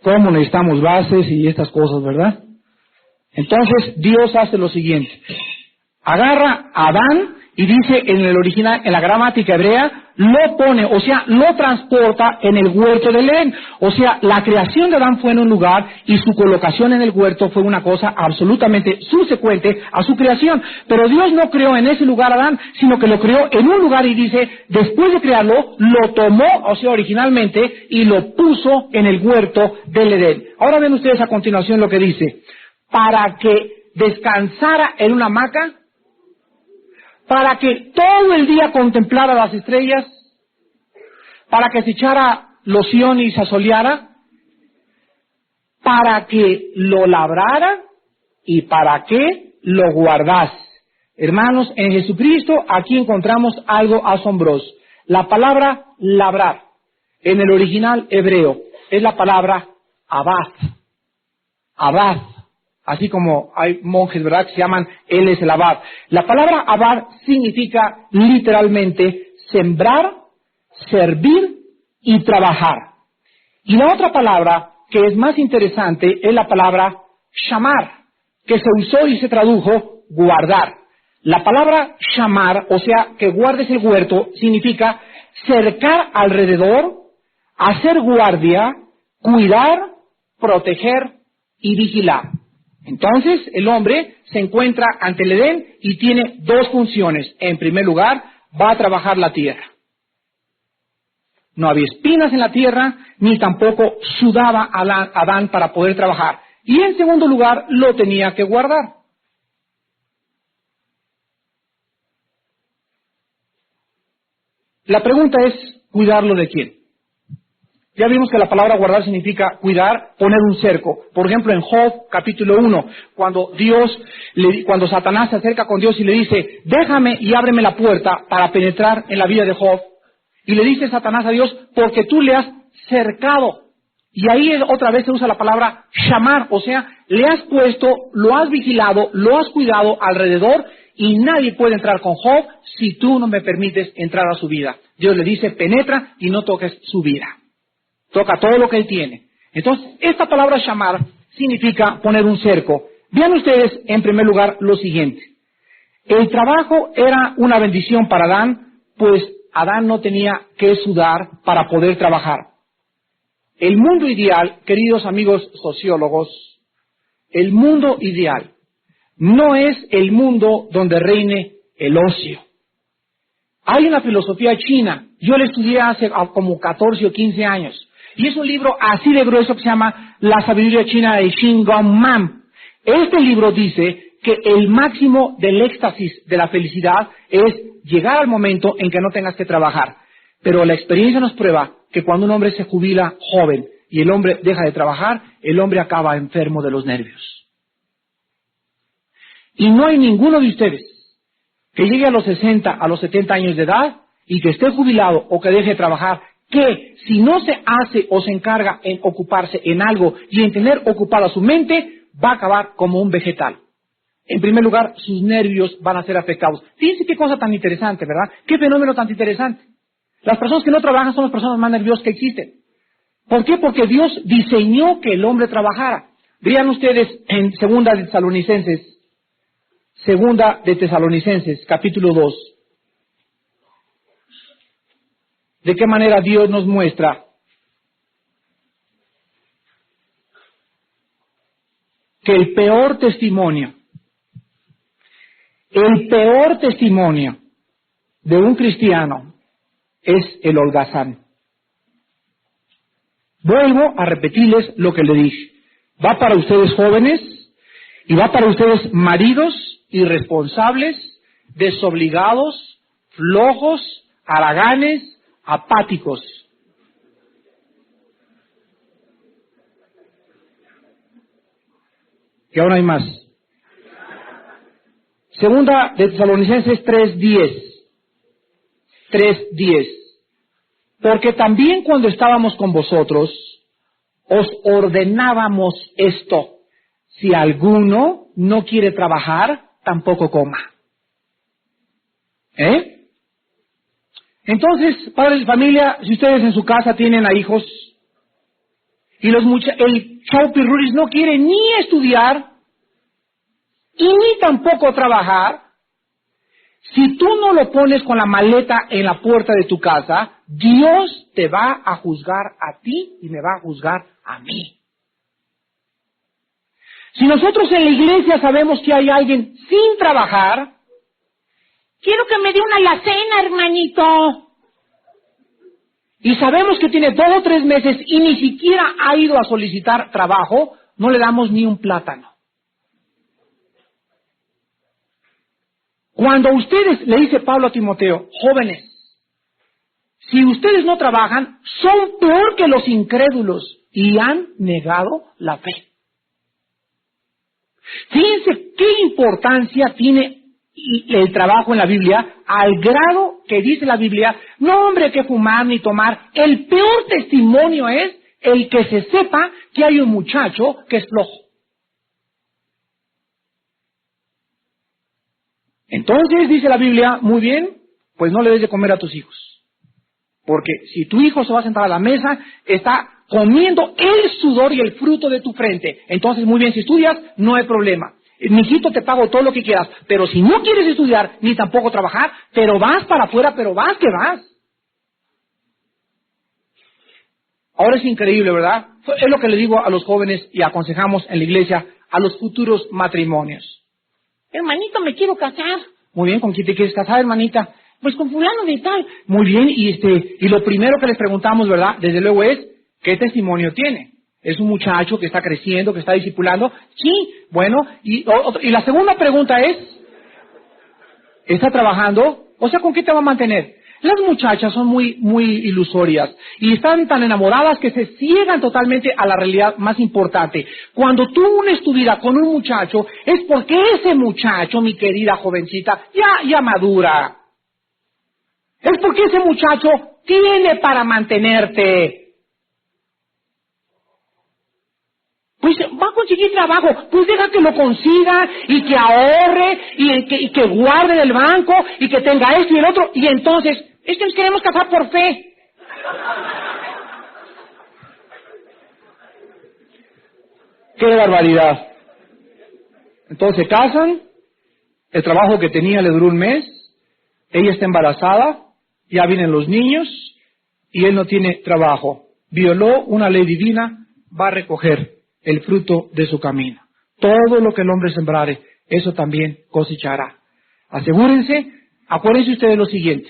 ¿Cómo necesitamos bases y estas cosas, verdad? Entonces Dios hace lo siguiente: agarra a Adán y dice en el original, en la gramática hebrea, lo pone, o sea, lo transporta en el huerto del Edén. O sea, la creación de Adán fue en un lugar y su colocación en el huerto fue una cosa absolutamente subsecuente a su creación. Pero Dios no creó en ese lugar a Adán, sino que lo creó en un lugar y dice, después de crearlo, lo tomó, o sea, originalmente, y lo puso en el huerto del Edén. Ahora ven ustedes a continuación lo que dice: para que descansara en una hamaca, para que todo el día contemplara las estrellas, para que se echara loción y se asoleara, para que lo labrara y para que lo guardase. Hermanos, en Jesucristo aquí encontramos algo asombroso. La palabra labrar, en el original hebreo, es la palabra abad. Abad. Así como hay monjes, ¿verdad?, que se llaman, él es el abad. La palabra abad significa literalmente sembrar, servir y trabajar. Y la otra palabra, que es más interesante, es la palabra shamar, que se usó y se tradujo guardar. La palabra shamar, o sea, que guardes el huerto, significa cercar alrededor, hacer guardia, cuidar, proteger y vigilar. Entonces, el hombre se encuentra ante el Edén y tiene dos funciones. En primer lugar, va a trabajar la tierra. No había espinas en la tierra, ni tampoco sudaba Adán para poder trabajar. Y en segundo lugar, lo tenía que guardar. La pregunta es, ¿cuidarlo de quién? Ya vimos que la palabra guardar significa cuidar, poner un cerco. Por ejemplo, en Job, capítulo 1, cuando Satanás se acerca con Dios y le dice, déjame y ábreme la puerta para penetrar en la vida de Job. Y le dice Satanás a Dios, porque tú le has cercado. Y ahí otra vez se usa la palabra shamar, o sea, le has puesto, lo has vigilado, lo has cuidado alrededor, y nadie puede entrar con Job si tú no me permites entrar a su vida. Dios le dice, penetra y no toques su vida. Toca todo lo que él tiene. Entonces, esta palabra shamar significa poner un cerco. Vean ustedes, en primer lugar, lo siguiente. El trabajo era una bendición para Adán, pues Adán no tenía que sudar para poder trabajar. El mundo ideal, queridos amigos sociólogos, el mundo ideal no es el mundo donde reine el ocio. Hay una filosofía china, yo la estudié hace como 14 o 15 años, y es un libro así de grueso que se llama La sabiduría china de Xing Gong Man. Este libro dice que el máximo del éxtasis de la felicidad es llegar al momento en que no tengas que trabajar. Pero la experiencia nos prueba que cuando un hombre se jubila joven y el hombre deja de trabajar, el hombre acaba enfermo de los nervios. Y no hay ninguno de ustedes que llegue a los 60, a los 70 años de edad y que esté jubilado o que deje de trabajar, que si no se hace o se encarga en ocuparse en algo y en tener ocupada su mente, va a acabar como un vegetal. En primer lugar, sus nervios van a ser afectados. Fíjense qué cosa tan interesante, ¿verdad? Qué fenómeno tan interesante. Las personas que no trabajan son las personas más nerviosas que existen. ¿Por qué? Porque Dios diseñó que el hombre trabajara. Vean ustedes en Segunda de Tesalonicenses, capítulo 2. De qué manera Dios nos muestra que el peor testimonio de un cristiano es el holgazán. Vuelvo a repetirles lo que le dije. Va para ustedes jóvenes y va para ustedes maridos irresponsables, desobligados, flojos, haraganes, apáticos. Y ahora hay más. Segunda de Tesalonicenses 3:10. Porque también cuando estábamos con vosotros, os ordenábamos esto: si alguno no quiere trabajar, tampoco coma. Entonces, padres de familia, si ustedes en su casa tienen a hijos y el chaupirruris no quiere ni estudiar y ni tampoco trabajar, si tú no lo pones con la maleta en la puerta de tu casa, Dios te va a juzgar a ti y me va a juzgar a mí. Si nosotros en la iglesia sabemos que hay alguien sin trabajar, quiero que me dé una alacena, hermanito. Y sabemos que tiene 2 o 3 meses y ni siquiera ha ido a solicitar trabajo, no le damos ni un plátano. Cuando ustedes, le dice Pablo a Timoteo, jóvenes, si ustedes no trabajan, son peor que los incrédulos y han negado la fe. Fíjense qué importancia tiene el trabajo en la Biblia, al grado que dice la Biblia, no hombre que fumar ni tomar, el peor testimonio es el que se sepa que hay un muchacho que es flojo. Entonces dice la Biblia, muy bien, pues no le des de comer a tus hijos. Porque si tu hijo se va a sentar a la mesa, está comiendo el sudor y el fruto de tu frente. Entonces, muy bien, si estudias, no hay problema. Mijito, te pago todo lo que quieras. Pero si no quieres estudiar, ni tampoco trabajar, pero vas para afuera, pero vas que vas. Ahora es increíble, ¿verdad? Es lo que le digo a los jóvenes y aconsejamos en la iglesia a los futuros matrimonios. Hermanito, me quiero casar. Muy bien, ¿con quién te quieres casar, hermanita? Pues con fulano de tal. Muy bien, y lo primero que les preguntamos, ¿verdad? Desde luego es, ¿qué testimonio tiene? ¿Es un muchacho que está creciendo, que está discipulando? Sí, bueno, y la segunda pregunta es, ¿está trabajando? O sea, ¿con qué te va a mantener? Las muchachas son muy ilusorias y están tan enamoradas que se ciegan totalmente a la realidad más importante. Cuando tú unes tu vida con un muchacho, es porque ese muchacho, mi querida jovencita, ya madura. Es porque ese muchacho tiene para mantenerte. Pues va a conseguir trabajo, pues deja que lo consiga y que ahorre y que guarde del banco y que tenga esto y el otro. Y entonces, es que nos queremos casar por fe. ¡Qué barbaridad! Entonces se casan, el trabajo que tenía le duró un mes, ella está embarazada ya vienen los niños y él no tiene trabajo. Violó una ley divina, va a recoger el fruto de su camino. Todo lo que el hombre sembrare, eso también cosechará. Asegúrense, acuérdense ustedes de lo siguiente,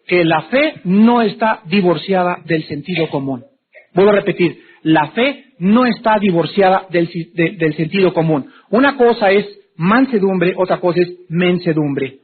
que la fe no está divorciada del sentido común. Vuelvo a repetir, la fe no está divorciada del sentido común. Una cosa es mansedumbre, otra cosa es mensedumbre.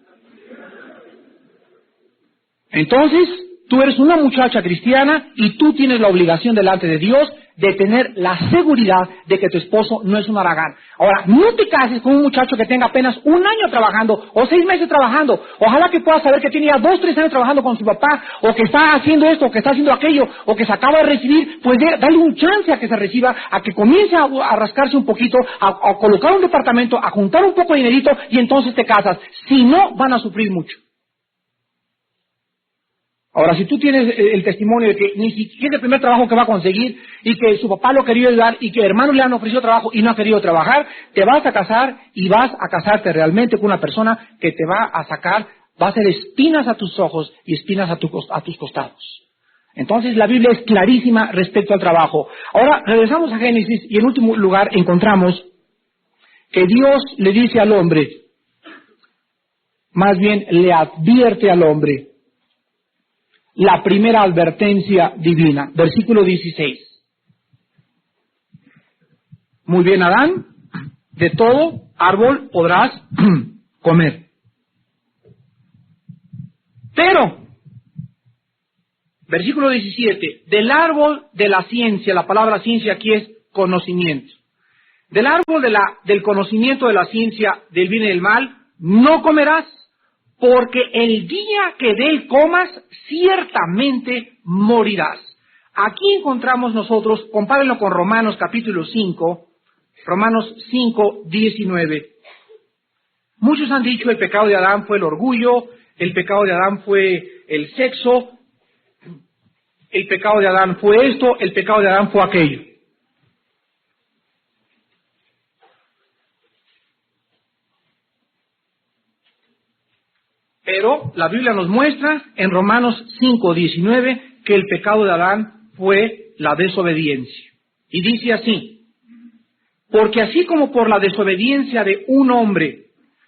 Entonces, tú eres una muchacha cristiana y tú tienes la obligación delante de Dios de tener la seguridad de que tu esposo no es un haragán. Ahora, no te cases con un muchacho que tenga apenas 1 año trabajando o 6 meses trabajando. Ojalá que puedas saber que tiene ya 2, 3 años trabajando con su papá, o que está haciendo esto, o que está haciendo aquello, o que se acaba de recibir. Pues dale un chance a que se reciba, a que comience a rascarse un poquito, a colocar un departamento, a juntar un poco de dinerito, y entonces te casas. Si no, van a sufrir mucho. Ahora, si tú tienes el testimonio de que ni siquiera es el primer trabajo que va a conseguir, y que su papá lo ha querido ayudar, y que hermanos le han ofrecido trabajo y no ha querido trabajar, te vas a casar y vas a casarte realmente con una persona que te va a sacar, va a hacer espinas a tus ojos y espinas a tus costados. Entonces la Biblia es clarísima respecto al trabajo. Ahora, regresamos a Génesis y en último lugar encontramos que Dios le dice al hombre, más bien le advierte al hombre, la primera advertencia divina, versículo 16. Muy bien, Adán, de todo árbol podrás comer. Pero, versículo 17, del árbol de la ciencia, la palabra ciencia aquí es conocimiento. Del árbol del conocimiento de la ciencia del bien y del mal, no comerás, porque el día que de él comas, ciertamente morirás. Aquí encontramos nosotros, compárenlo con Romanos capítulo 5, Romanos 5, 19. Muchos han dicho el pecado de Adán fue el orgullo, el pecado de Adán fue el sexo, el pecado de Adán fue esto, el pecado de Adán fue aquello. Pero la Biblia nos muestra en Romanos 5:19 que el pecado de Adán fue la desobediencia. Y dice así, porque así como por la desobediencia de un hombre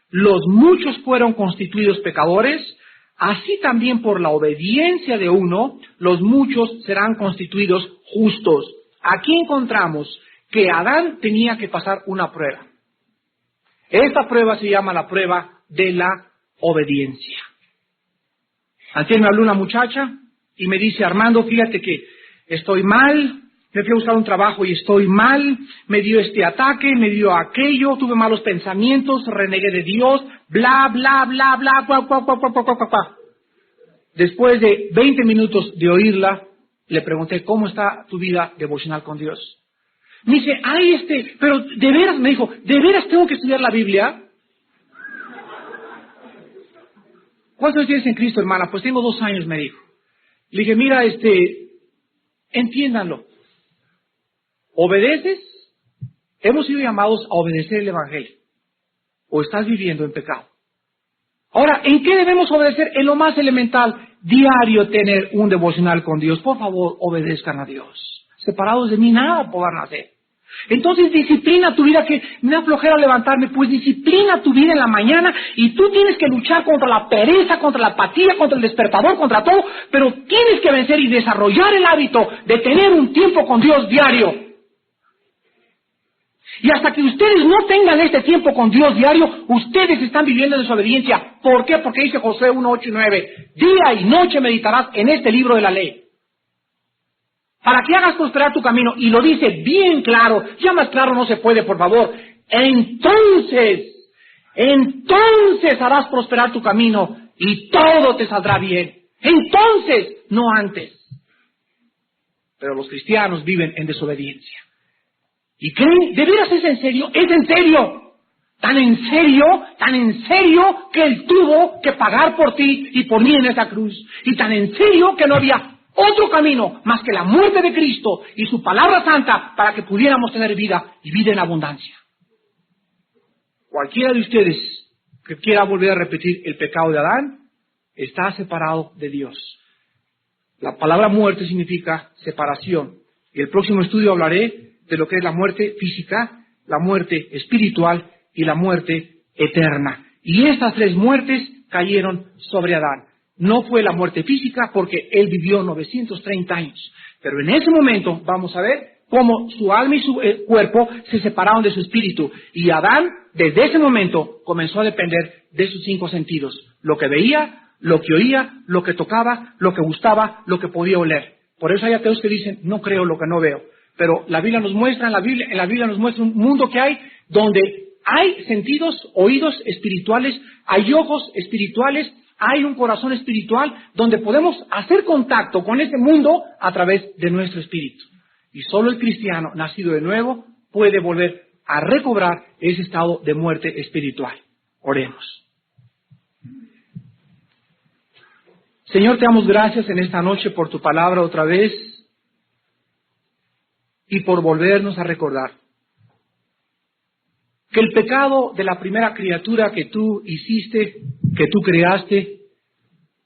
los muchos fueron constituidos pecadores, así también por la obediencia de uno los muchos serán constituidos justos. Aquí encontramos que Adán tenía que pasar una prueba. Esta prueba se llama la prueba de la obediencia. Antes me habló una muchacha y me dice, Armando, fíjate que estoy mal, me fui a buscar un trabajo y estoy mal, me dio este ataque, me dio aquello, tuve malos pensamientos, renegué de Dios, bla, bla, bla, bla, cuá, cuá, cuá, cuá, cuá, cuá, cuá. Después de 20 minutos de oírla, le pregunté, ¿cómo está tu vida devocional con Dios? Me dice, pero de veras, me dijo, ¿de veras tengo que estudiar la Biblia? ¿Cuántos años tienes en Cristo, hermana? Pues tengo 2 años, me dijo. Le dije, mira, entiéndanlo. ¿Obedeces? Hemos sido llamados a obedecer el Evangelio. ¿O estás viviendo en pecado? Ahora, ¿en qué debemos obedecer? En lo más elemental, diario tener un devocional con Dios. Por favor, obedezcan a Dios. Separados de mí, nada podrán hacer. Entonces disciplina tu vida, que me da flojera levantarme, pues disciplina tu vida en la mañana, y tú tienes que luchar contra la pereza, contra la apatía, contra el despertador, contra todo, pero tienes que vencer y desarrollar el hábito de tener un tiempo con Dios diario. Y hasta que ustedes no tengan este tiempo con Dios diario, ustedes están viviendo en desobediencia. ¿Por qué? Porque dice Josué 1, 8 y 9, día y noche meditarás en este libro de la ley, para que hagas prosperar tu camino, y lo dice bien claro, ya más claro no se puede, por favor. Entonces harás prosperar tu camino y todo te saldrá bien. Entonces, no antes. Pero los cristianos viven en desobediencia. ¿Y creen? ¿De veras es en serio? Es en serio. Tan en serio que Él tuvo que pagar por ti y por mí en esa cruz. Y tan en serio que no había otro camino más que la muerte de Cristo y su palabra santa para que pudiéramos tener vida y vida en abundancia. Cualquiera de ustedes que quiera volver a repetir el pecado de Adán está separado de Dios. La palabra muerte significa separación. Y el próximo estudio hablaré de lo que es la muerte física, la muerte espiritual y la muerte eterna. Y estas tres muertes cayeron sobre Adán. No fue la muerte física porque él vivió 930 años. Pero en ese momento vamos a ver cómo su alma y su cuerpo se separaron de su espíritu. Y Adán, desde ese momento, comenzó a depender de sus 5 sentidos. Lo que veía, lo que oía, lo que tocaba, lo que gustaba, lo que podía oler. Por eso hay ateos que dicen, no creo lo que no veo. Pero la Biblia nos muestra, en la Biblia nos muestra un mundo que hay donde hay sentidos, oídos espirituales, hay ojos espirituales, hay un corazón espiritual donde podemos hacer contacto con ese mundo a través de nuestro espíritu. Y solo el cristiano nacido de nuevo puede volver a recobrar ese estado de muerte espiritual. Oremos. Señor, te damos gracias en esta noche por tu palabra otra vez y por volvernos a recordar que el pecado de la primera criatura que tú hiciste, que tú creaste,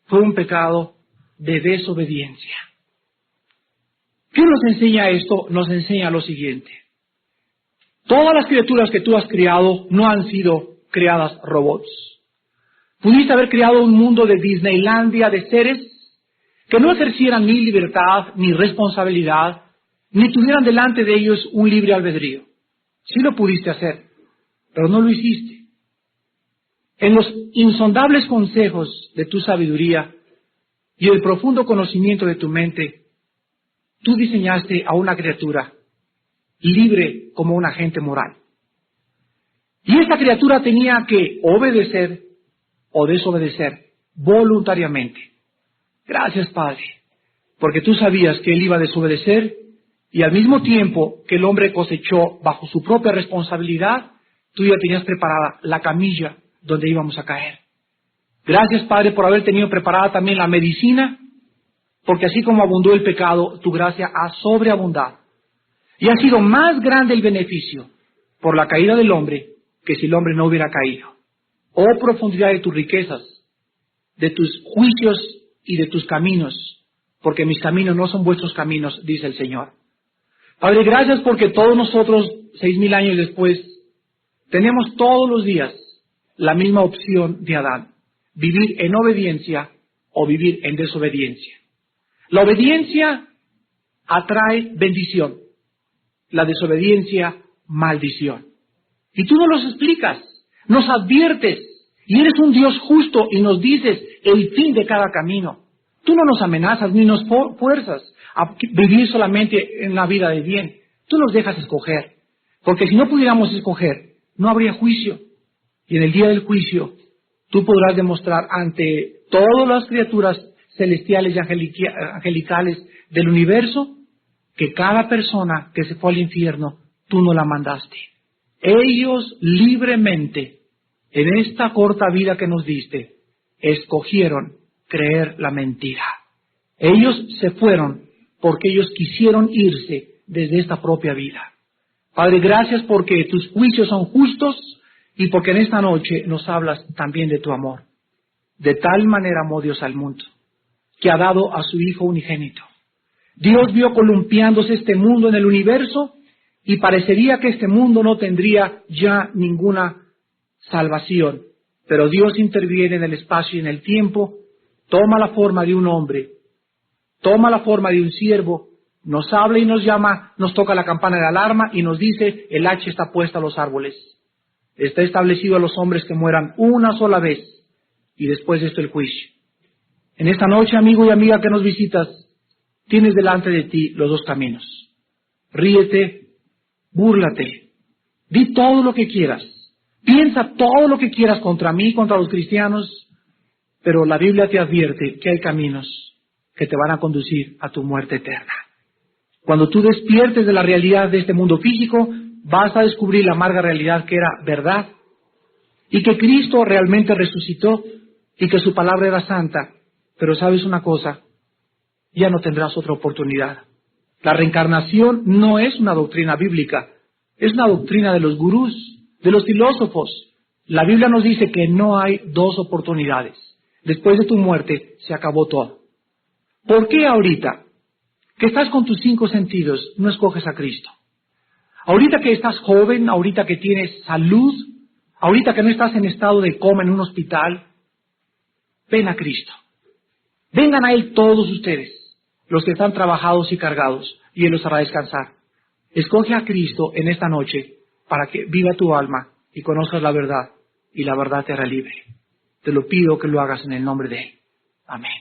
fue un pecado de desobediencia. ¿Qué nos enseña esto? Nos enseña lo siguiente. Todas las criaturas que tú has creado no han sido creadas robots. Pudiste haber creado un mundo de Disneylandia de seres que no ejercieran ni libertad, ni responsabilidad, ni tuvieran delante de ellos un libre albedrío. Sí lo pudiste hacer, pero no lo hiciste. En los insondables consejos de tu sabiduría y el profundo conocimiento de tu mente, tú diseñaste a una criatura libre como un agente moral. Y esta criatura tenía que obedecer o desobedecer voluntariamente. Gracias, Padre, porque tú sabías que él iba a desobedecer y al mismo tiempo que el hombre cosechó bajo su propia responsabilidad, tú ya tenías preparada la camilla donde íbamos a caer. Gracias, Padre, por haber tenido preparada también la medicina, porque así como abundó el pecado, tu gracia ha sobreabundado. Y ha sido más grande el beneficio por la caída del hombre que si el hombre no hubiera caído. Oh profundidad de tus riquezas, de tus juicios y de tus caminos, porque mis caminos no son vuestros caminos, dice el Señor. Padre, gracias porque todos nosotros, 6,000 años después, tenemos todos los días la misma opción de Adán, vivir en obediencia o vivir en desobediencia. La obediencia atrae bendición, la desobediencia maldición. Y tú nos los explicas, nos adviertes, y eres un Dios justo y nos dices el fin de cada camino. Tú no nos amenazas ni nos fuerzas a vivir solamente en la vida de bien. Tú nos dejas escoger, porque si no pudiéramos escoger, no habría juicio. Y en el día del juicio, tú podrás demostrar ante todas las criaturas celestiales y angelicales del universo que cada persona que se fue al infierno, tú no la mandaste. Ellos libremente, en esta corta vida que nos diste, escogieron creer la mentira. Ellos se fueron porque ellos quisieron irse desde esta propia vida. Padre, gracias porque tus juicios son justos y porque en esta noche nos hablas también de tu amor. De tal manera amó Dios al mundo, que ha dado a su Hijo unigénito. Dios vio columpiándose este mundo en el universo y parecería que este mundo no tendría ya ninguna salvación. Pero Dios interviene en el espacio y en el tiempo, toma la forma de un hombre, toma la forma de un siervo, nos habla y nos llama, nos toca la campana de alarma y nos dice, el hacha está puesta a los árboles. Está establecido a los hombres que mueran una sola vez y después de esto el juicio. En esta noche, amigo y amiga que nos visitas, tienes delante de ti los dos caminos. Ríete, búrlate, di todo lo que quieras, piensa todo lo que quieras contra mí, contra los cristianos, pero la Biblia te advierte que hay caminos que te van a conducir a tu muerte eterna. Cuando tú despiertes de la realidad de este mundo físico, vas a descubrir la amarga realidad que era verdad y que Cristo realmente resucitó y que su palabra era santa. Pero sabes una cosa, ya no tendrás otra oportunidad. La reencarnación no es una doctrina bíblica, es una doctrina de los gurús, de los filósofos. La Biblia nos dice que no hay dos oportunidades. Después de tu muerte se acabó todo. ¿Por qué ahorita que estás con tus 5 sentidos no escoges a Cristo? Ahorita que estás joven, ahorita que tienes salud, ahorita que no estás en estado de coma en un hospital, ven a Cristo. Vengan a Él todos ustedes, los que están trabajados y cargados, y Él los hará descansar. Escoge a Cristo en esta noche para que viva tu alma y conozcas la verdad, y la verdad te hará libre. Te lo pido que lo hagas en el nombre de Él. Amén.